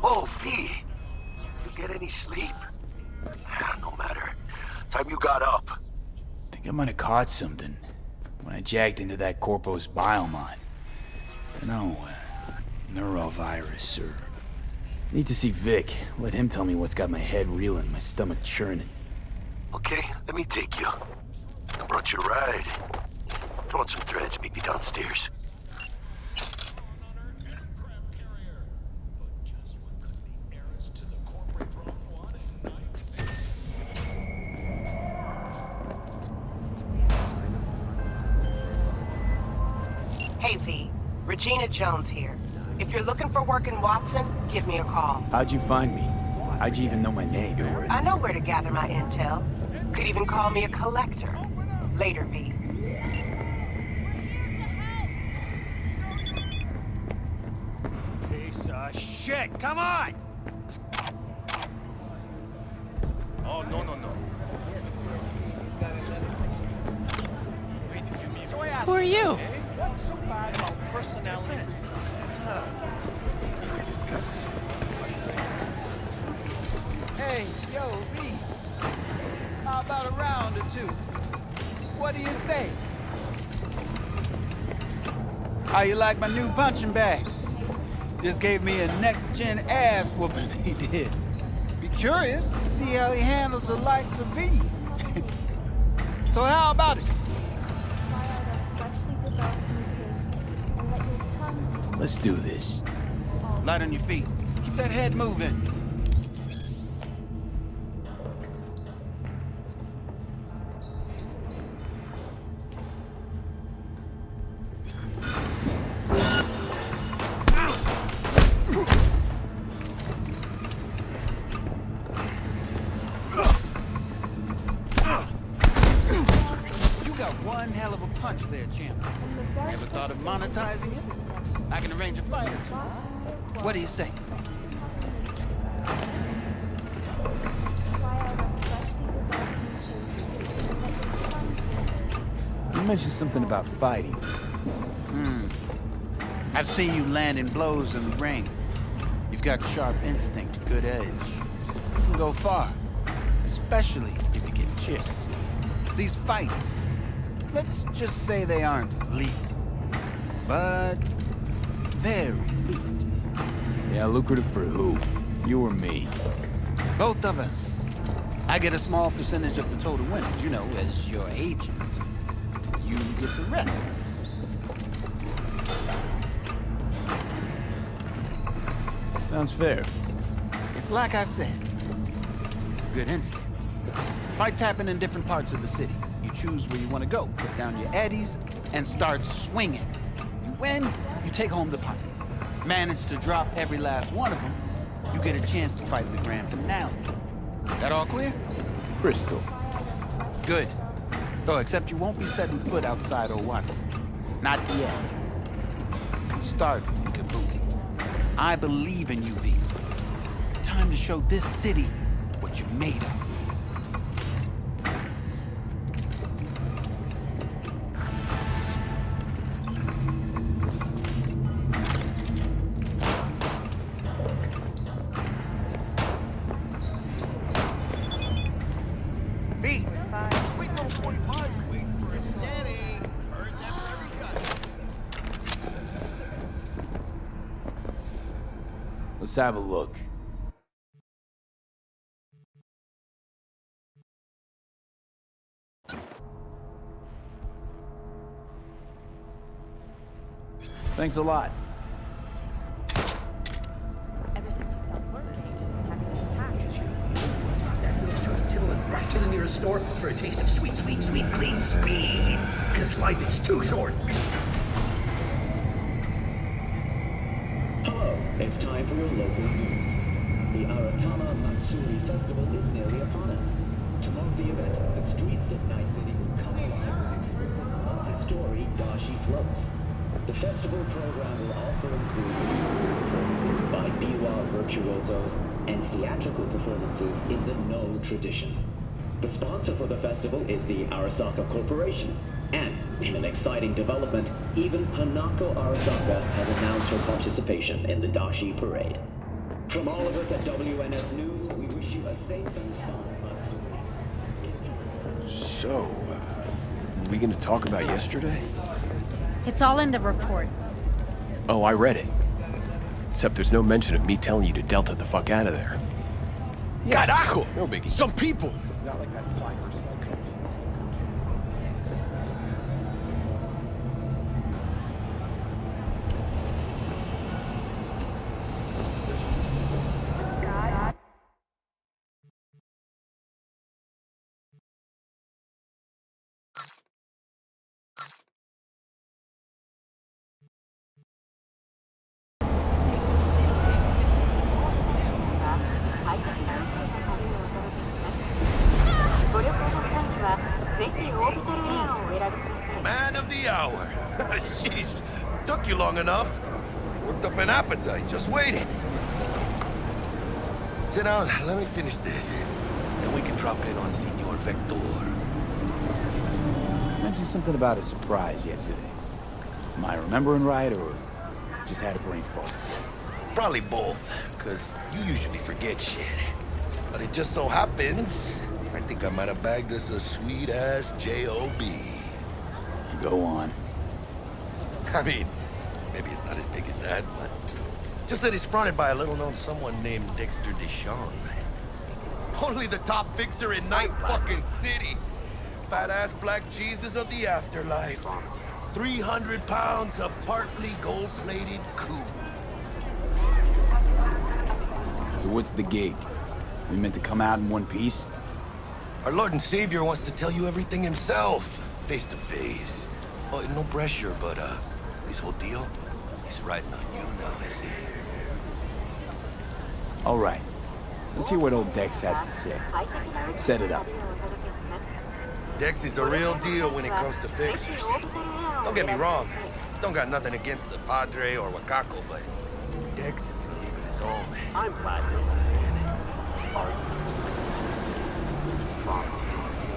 Oh, V. You get any sleep? No matter. Time you got up. Think I might have caught something when I jacked into that Corpo's biomon. Dunno, neurovirus or... Need to see Vic. Let him tell me what's got my head reeling, my stomach churning. Okay, let me take you. I brought you a ride. Throw on some threads, meet me downstairs. Hey V, Regina Jones here. If you're looking for work in Watson, give me a call. How'd you find me? How'd you even know my name? I know where to gather my intel. Could even call me a collector. Later, V. Piece of shit! Come on! Oh, no. Who are you? What's so bad about personality? Need to discuss it. Hey, yo, V. How about a round or two? What do you say? How you like my new punching bag? Just gave me a next-gen ass whooping, he did. Be curious to see how he handles the likes of V. So how about it? Let's do this. Light on your feet. Keep that head moving. You got one hell of a punch there, champ. Ever thought of monetizing it? I can arrange a fight or two. What do you say? You mentioned something about fighting. I've seen you landing blows in the ring. You've got sharp instinct, good edge. You can go far, especially if you get chipped. These fights, let's just say they aren't legal, but very lucrative. Yeah, lucrative for who? You or me? Both of us. I get a small percentage of the total winnings, you know, as your agent. You get the rest. Sounds fair. It's like I said, good instinct. Fights happen in different parts of the city. You choose where you want to go, put down your eddies, and start swinging. You win, you take home the pot. Manage to drop every last one of them, you get a chance to fight in the grand finale. That all clear? Crystal. Good. Oh, except you won't be setting foot outside or what? Not yet. You can start in Kabuki. I believe in you, V. Time to show this city what you're made of. V! Sweet little 45, sweet. Steady. First after every shot. Let's have a look. Thanks a lot. Rush to the nearest store for a taste of sweet, sweet, sweet, clean speed. Because life is too short. Hello, it's time for your local news. The Aratama Matsuri Festival is nearly upon us. To mark the event, the streets of Night City will come alive with exquisite multi-story dashi floats. The festival program will also include musical performances by biwa virtuosos and theatrical performances in the No tradition. The sponsor for the festival is the Arasaka Corporation, and in an exciting development, even Hanako Arasaka has announced her participation in the Dashi Parade. From all of us at WNS News, we wish you a safe and fun Matsuri. So, are we gonna talk about yesterday? It's all in the report. Oh, I read it. Except there's no mention of me telling you to Delta the fuck out of there. Carajo! No biggie. Some people! Not like that cyber psycho. Man of the hour. Jeez, took you long enough. Worked up an appetite, just waiting. Sit down, let me finish this. Then we can drop in on Senor Vector. Mentioned something about a surprise yesterday. Am I remembering right, or just had a brain fart? Probably both, because you usually forget shit. But it just so happens, I think I might have bagged us a sweet-ass J.O.B. Go on. I mean, maybe it's not as big as that, but just that it's fronted by a little-known someone named Dexter Deshawn. Only the top fixer in Night fucking City. Fat-ass black Jesus of the afterlife. 300 pounds of partly gold-plated coup. So what's the gig? We meant to come out in one piece? Our Lord and Savior wants to tell you everything himself, face to face. Oh, no pressure, but this whole deal, he's riding on you now, I see. All right. Let's hear what old Dex has to say. Set it up. Dex is a real deal when it comes to fixers. Don't get me wrong, don't got nothing against the Padre or Wakako, but Dex is in a league of his own. I'm glad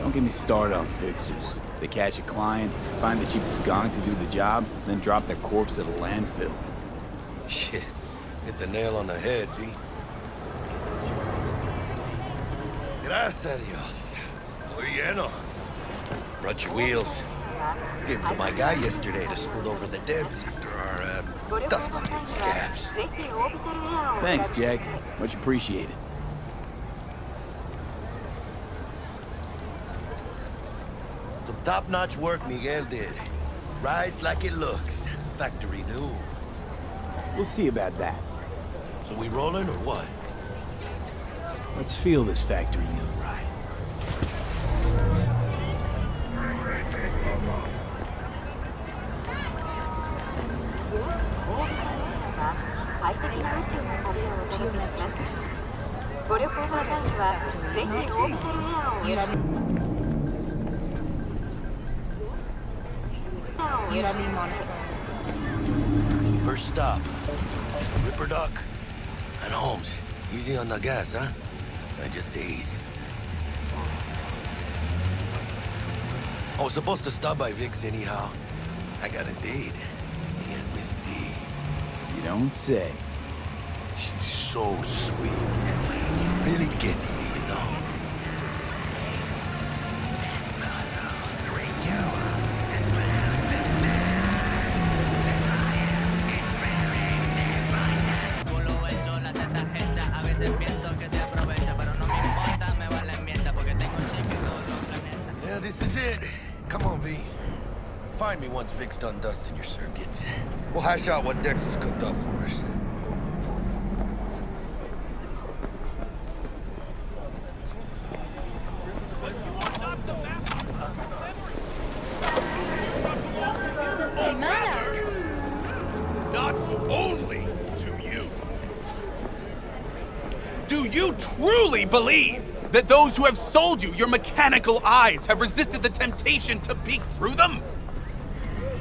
Don't get me started on fixers. They catch a client, find the cheapest gong to do the job, then drop their corpse at a landfill. Shit, hit the nail on the head, V. Gracias a Dios. Estoy lleno. Brought your wheels. Gave them to my guy yesterday to smooth over the dents after our dusting scabs. Thanks, Jack. Much appreciated. Some top-notch work Miguel did. Rides like it looks. Factory new. We'll see about that. So we rolling or what? Let's feel this factory new ride. First stop. Ripper Duck and Holmes. Easy on the gas, huh? I just ate. I was supposed to stop by Vic's anyhow. I got a date. Me and Miss D. You don't say. She's so sweet. Really gets me, you know. Yeah, this is it. Come on, V. Find me once Vic's done dusting your circuits. We'll hash out what Dex has cooked up for us. Not only to you. Do you truly believe that those who have sold you your mechanical eyes have resisted the temptation to peek through them?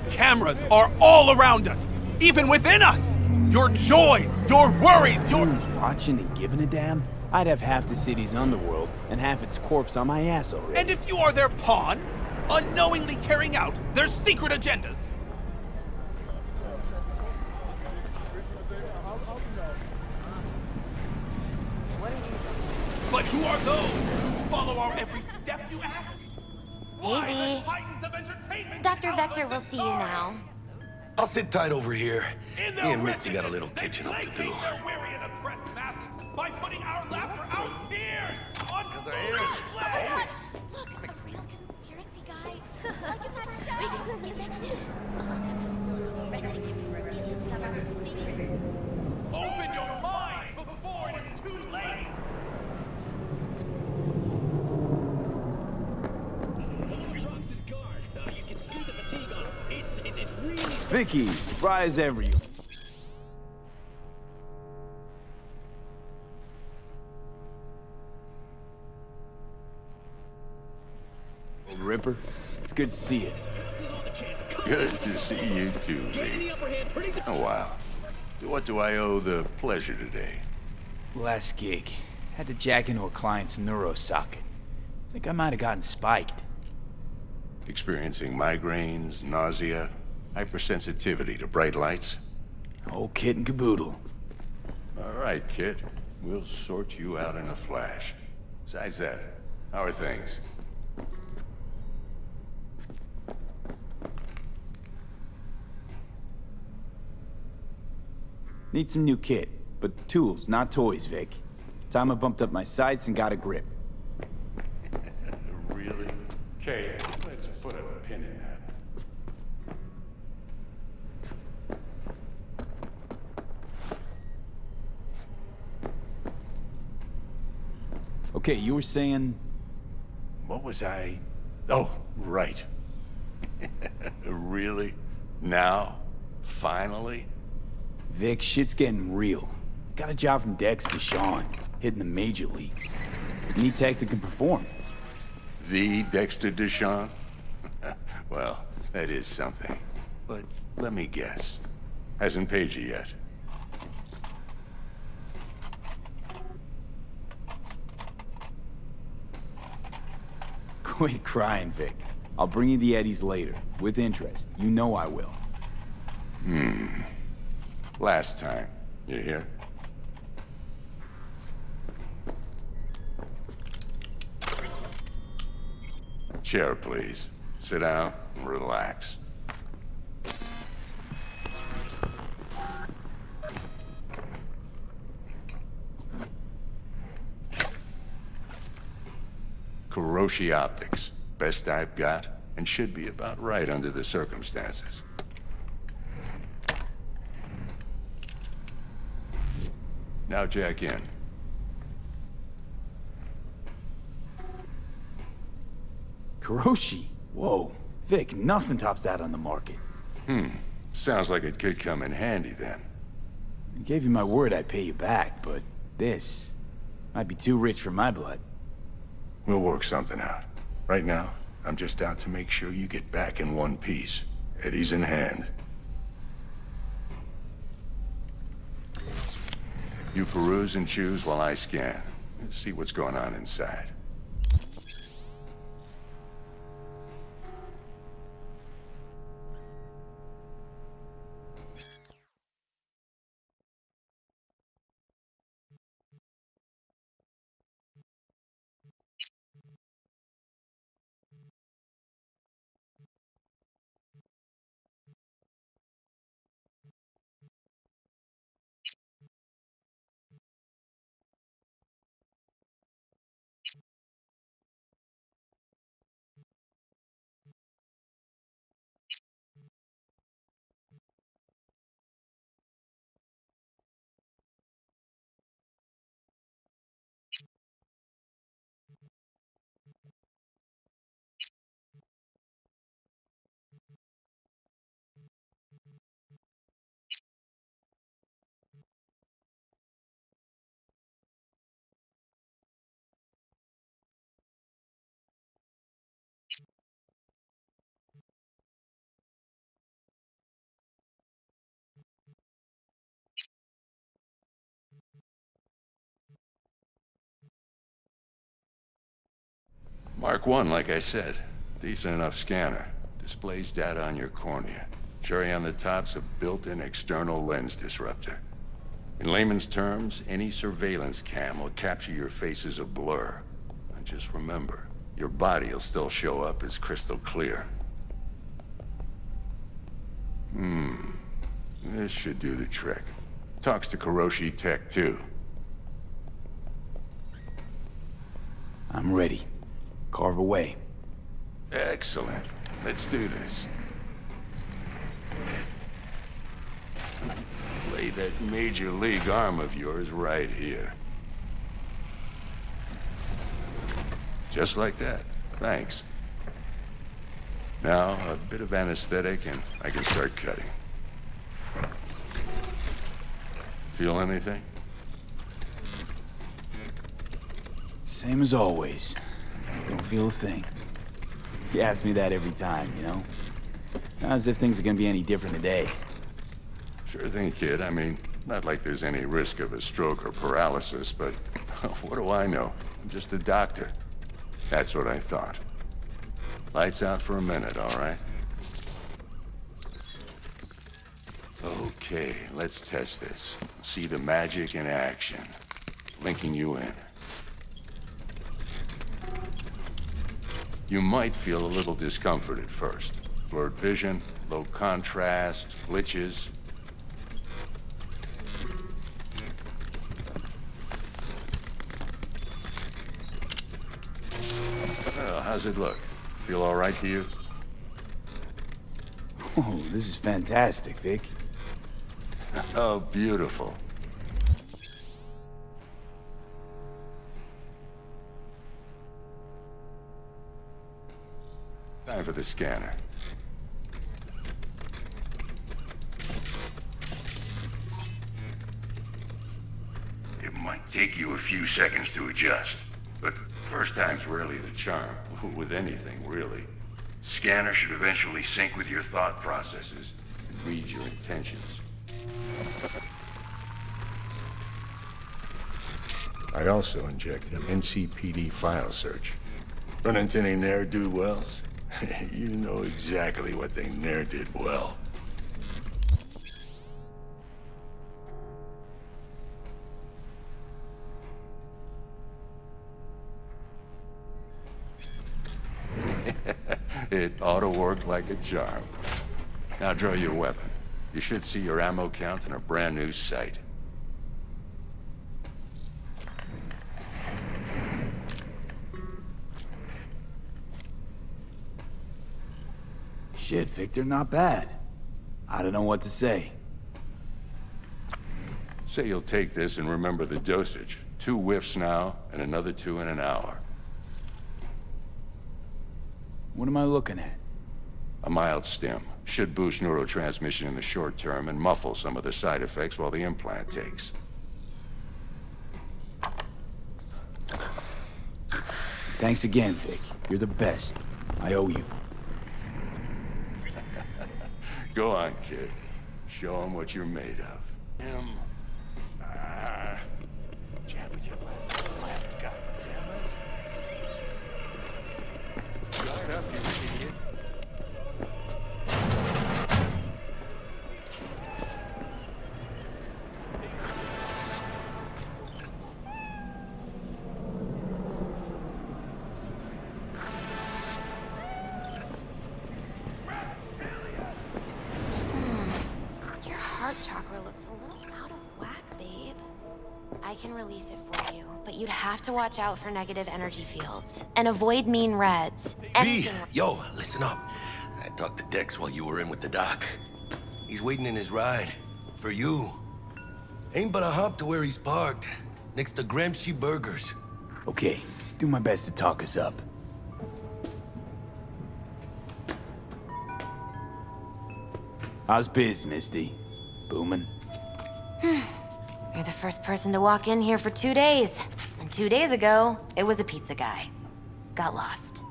Cameras are all around us, even within us. Your joys, your worries, your... Who's watching and giving a damn? I'd have half the city's underworld and half its corpse on my ass already. And if you are their pawn, unknowingly carrying out their secret agendas. our every step, you ask? Maybe. Dr. Vector will see you now. I'll sit tight over here. Me and Misty got a little catching up to do. By putting our laughter out tears on Because I am. Look, a real conspiracy guy. Look at that show. Get Dexter. Open your mind before it is too late! Vicky, surprise everyone. Old Ripper, it's good to see you. Good to see you too, Lee. Oh, wow. What do I owe the pleasure today? Last gig. Had to jack into a client's neuro socket. Think I might have gotten spiked. Experiencing migraines, nausea, hypersensitivity to bright lights? Whole kit and caboodle. All right, kid. We'll sort you out in a flash. Besides that, how are things? Need some new kit, but tools, not toys, Vic. Time I bumped up my sights and got a grip. Really? Okay, let's put a pin in that. Okay, you were saying... What was I? Oh, right. Really? Now? Finally? Vic, shit's getting real. Got a job from Dex to Sean, hitting the major leagues. Need tech that can perform. The Dexter Deshawn? Well, that is something. But let me guess. Hasn't paid you yet. Quit crying, Vic. I'll bring you the eddies later, with interest. You know I will. Last time. You hear? Chair, please. Sit down and relax. Kuroshi Optics. Best I've got, and should be about right under the circumstances. Now jack in. Kuroshi? Whoa. Vic, nothing tops that on the market. Sounds like it could come in handy then. I gave you my word I'd pay you back, but this might be too rich for my blood. We'll work something out. Right now, I'm just out to make sure you get back in one piece. Eddie's in hand. You peruse and choose while I scan. See what's going on inside. Mark 1, like I said. Decent enough scanner. Displays data on your cornea. Cherry on the top's a built-in external lens disruptor. In layman's terms, any surveillance cam will capture your face as a blur. just remember, your body will still show up as crystal clear. This should do the trick. Talks to Kuroshi Tech, too. I'm ready. Carve away. Excellent. Let's do this. Lay that major league arm of yours right here. Just like that. Thanks. Now, a bit of anesthetic and I can start cutting. Feel anything? Same as always. Don't feel a thing. You ask me that every time, you know? Not as if things are gonna be any different today. Sure thing, kid. I mean, not like there's any risk of a stroke or paralysis, but what do I know? I'm just a doctor. That's what I thought. Lights out for a minute, all right? Okay, let's test this. See the magic in action. Linking you in. You might feel a little discomfort at first. Blurred vision, low contrast, glitches. Well, how's it look? Feel all right to you? Oh, this is fantastic, Vic. Oh, beautiful. Time for the scanner. It might take you a few seconds to adjust, but first time's rarely the charm, with anything, really. Scanner should eventually sync with your thought processes and read your intentions. I also injected an NCPD file search. Run into any ne'er-do-wells? You know exactly what they ne'er did well. It ought to work like a charm. Now draw your weapon. You should see your ammo count in a brand new sight. Shit, Victor, not bad. I don't know what to say. Say you'll take this and remember the dosage. 2 whiffs now, and another 2 in an hour. What am I looking at? A mild stim. Should boost neurotransmission in the short term and muffle some of the side effects while the implant takes. Thanks again, Vic. You're the best. I owe you. Go on, kid. Show him what you're made of. Jab with your left. God damn it. Right up, you idiot. Your heart chakra looks a little out of whack, babe. I can release it for you, but you'd have to watch out for negative energy fields and avoid mean reds. V, yo, listen up. I talked to Dex while you were in with the doc. He's waiting in his ride. For you. Ain't but a hop to where he's parked. Next to Gramsci Burgers. Okay, do my best to talk us up. How's biz, Misty? Booming? You're the first person to walk in here for 2 days. And 2 days ago, it was a pizza guy. Got lost.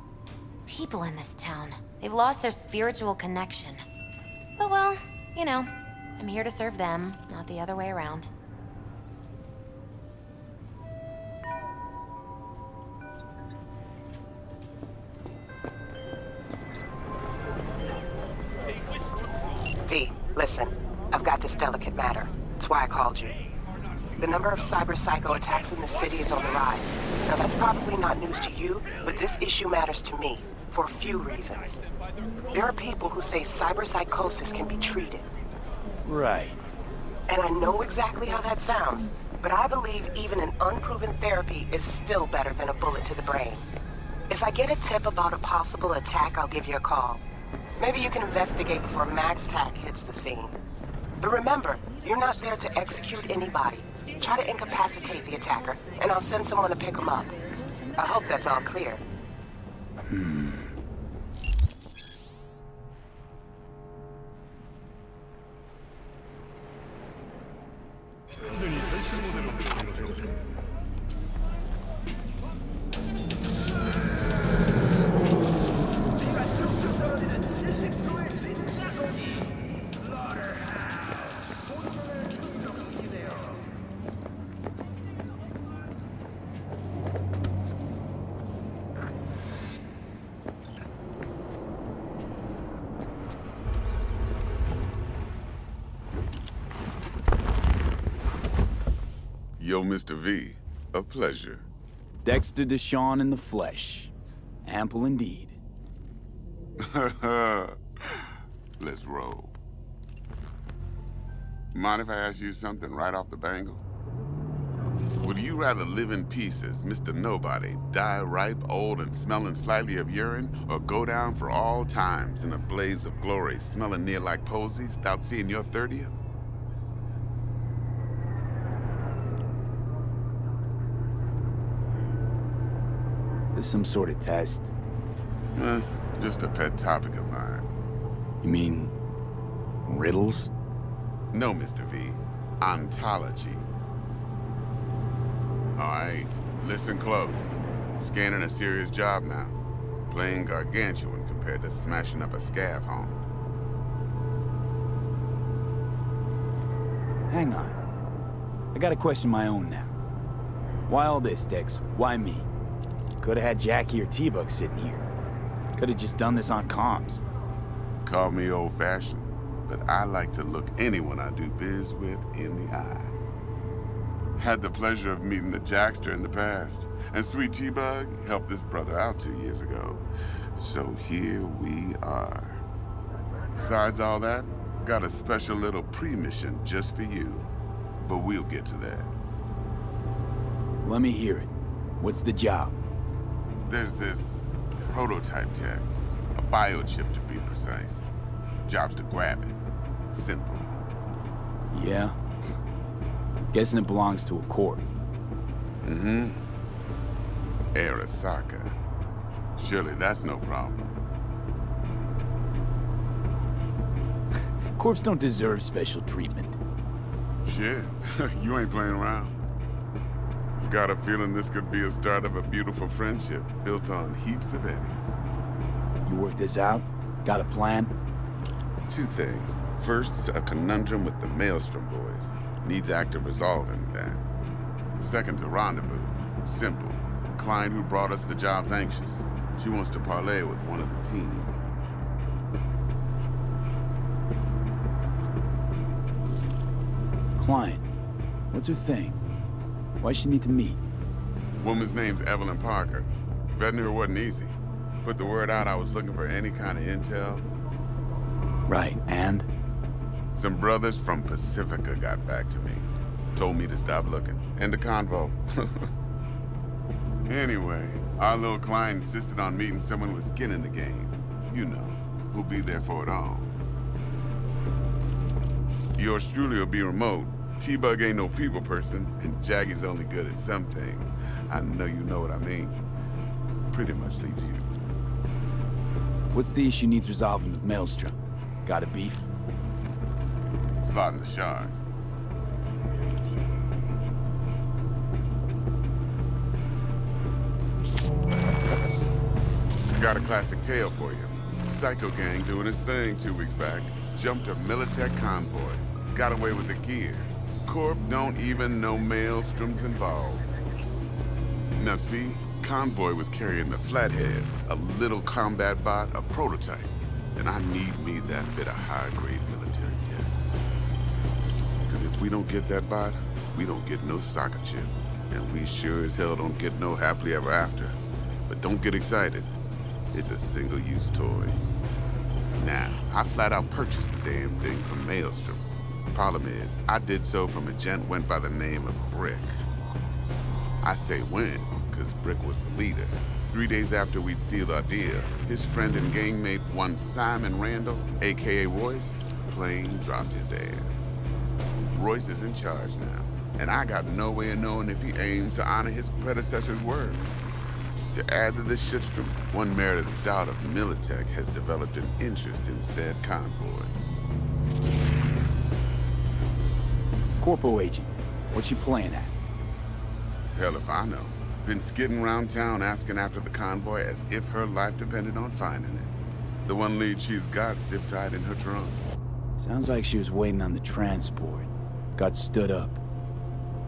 People in this town, they've lost their spiritual connection. But well, you know, I'm here to serve them, not the other way around. V, listen. I've got this delicate matter. That's why I called you. The number of cyber psycho attacks in the city is on the rise. Now that's probably not news to you, but this issue matters to me for a few reasons. There are people who say cyber psychosis can be treated. Right. And I know exactly how that sounds, but I believe even an unproven therapy is still better than a bullet to the brain. If I get a tip about a possible attack, I'll give you a call. Maybe you can investigate before MaxTac hits the scene. But remember, you're not there to execute anybody. Try to incapacitate the attacker, and I'll send someone to pick him up. I hope that's all clear. Yo, Mr. V, a pleasure. Dexter Deshawn in the flesh. Ample indeed. Let's roll. Mind if I ask you something right off the bangle? Would you rather live in peace as Mr. Nobody, die ripe, old, and smelling slightly of urine, or go down for all times in a blaze of glory, smelling near like posies, without seeing your 30th? This some sort of test. Just a pet topic of mine. You mean riddles? No, Mr. V. Ontology. All right, listen close. Scanning a serious job now. Playing gargantuan compared to smashing up a scav home. Hang on. I got a question of my own now. Why all this, Dex? Why me? Could've had Jackie or T-Bug sitting here. Could've just done this on comms. Call me old-fashioned, but I like to look anyone I do biz with in the eye. Had the pleasure of meeting the GANGSTER in the past, and sweet T-Bug helped this brother out 2 years ago. So here we are. Besides all that, got a special little pre-mission just for you. But we'll get to that. Let me hear it. What's the job? There's this prototype tech, a biochip to be precise. Job's to grab it. Simple. Yeah? Guessing it belongs to a corp. Mm-hmm. Arasaka. Surely that's no problem. Corps don't deserve special treatment. Shit, you ain't playing around. Got a feeling this could be a start of a beautiful friendship built on heaps of eddies. You work this out? Got a plan? 2 things. First, a conundrum with the Maelstrom boys. Needs active resolving that. Second, a rendezvous. Simple. Client who brought us the job's anxious. She wants to parlay with one of the team. Client. What's her thing? Why'd she need to meet? Woman's name's Evelyn Parker. Vetting her wasn't easy. Put the word out I was looking for any kind of intel. Right, and? Some brothers from Pacifica got back to me. Told me to stop looking. End of convo. Anyway, our little client insisted on meeting someone with skin in the game. You know, who'll be there for it all. Yours truly will be remote. T-Bug ain't no people person, and Jaggy's only good at some things. I know you know what I mean. Pretty much leaves you. What's the issue needs resolving with Maelstrom? Got a beef? Slotting the shard. Got a classic tale for you. Psycho gang doing his thing 2 weeks back. Jumped a Militech convoy. Got away with the gear. Corp don't even know Maelstrom's involved. Now see, convoy was carrying the Flathead, a little combat bot, a prototype. And I need me that bit of high-grade military tech. Because if we don't get that bot, we don't get no soccer chip. And we sure as hell don't get no happily ever after. But don't get excited. It's a single-use toy. Now, I flat out purchased the damn thing from Maelstrom. Problem is, I did so from a gent went by the name of Brick. I say when, because Brick was the leader. 3 days after we'd sealed our deal, his friend and gangmate, one Simon Randall, aka Royce, plain dropped his ass. Royce is in charge now, and I got no way of knowing if he aims to honor his predecessor's word. To add to this shitstorm, one Meredith Stout of Militech has developed an interest in said convoy. Corpo agent, what's she playing at? Hell if I know. Been skidding around town asking after the convoy as if her life depended on finding it. The one lead she's got zip-tied in her trunk. Sounds like she was waiting on the transport. Got stood up.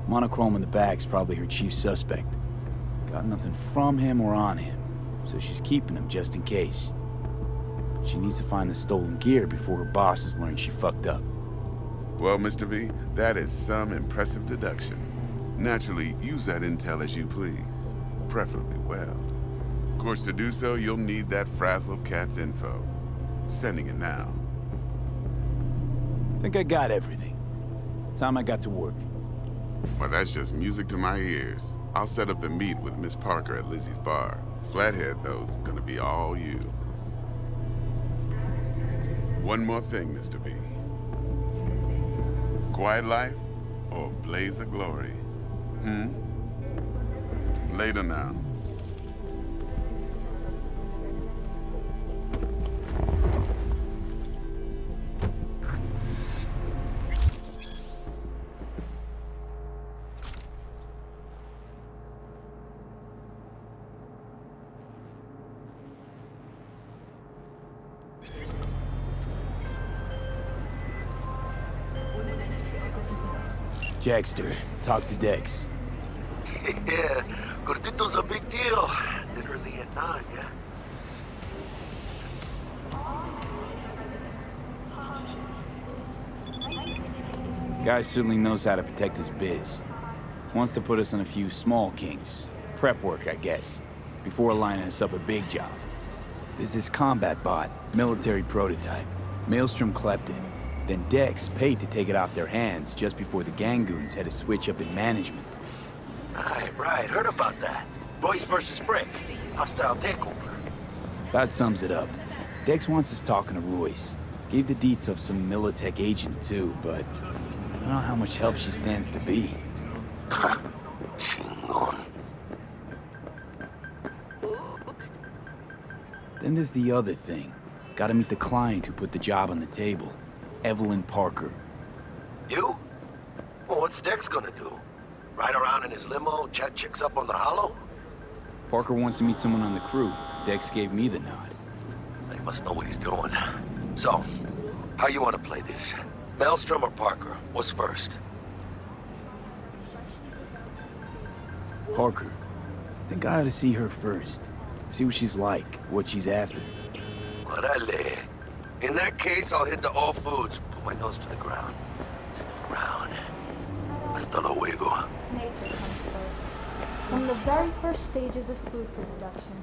Monochrome in the back's probably her chief suspect. Got nothing from him or on him, so she's keeping him just in case. She needs to find the stolen gear before her bosses learn she fucked up. Well, Mr. V, that is some impressive deduction. Naturally, use that intel as you please, preferably well. Of course, to do so, you'll need that frazzled cat's info. Sending it now. Think I got everything. Time I got to work. Well, that's just music to my ears. I'll set up the meet with Miss Parker at Lizzie's bar. Flathead, though, is gonna be all you. One more thing, Mr. V. Quiet life or blaze of glory? Later now. GANGSTER, talk to Dex. Yeah, Gordito's a big deal. Literally a none, yeah? Guy certainly knows how to protect his biz. Wants to put us on a few small kinks. Prep work, I guess. Before lining us up a big job. There's this combat bot, military prototype. Maelstrom clept it. Then Dex paid to take it off their hands just before the Gangoons had to switch up in management. Right, heard about that. Royce versus Brick. Hostile takeover. About sums it up. Dex wants us talking to Royce. Gave the deets of some Militech agent too, but I don't know how much help she stands to be. Chingon. Then there's the other thing. Gotta meet the client who put the job on the table. Evelyn Parker. You? Well, what's Dex gonna do? Ride around in his limo, chat chicks up on the hollow? Parker wants to meet someone on the crew. Dex gave me the nod. He must know what he's doing. So, how you want to play this? Maelstrom or Parker? What's first? Parker. Think I ought to see her first. See what she's like, what she's after. Orale. In that case, I'll hit the all foods. Put my nose to the ground. Sniff around. Hasta luego. Nature comes first. From the very first stages of food production,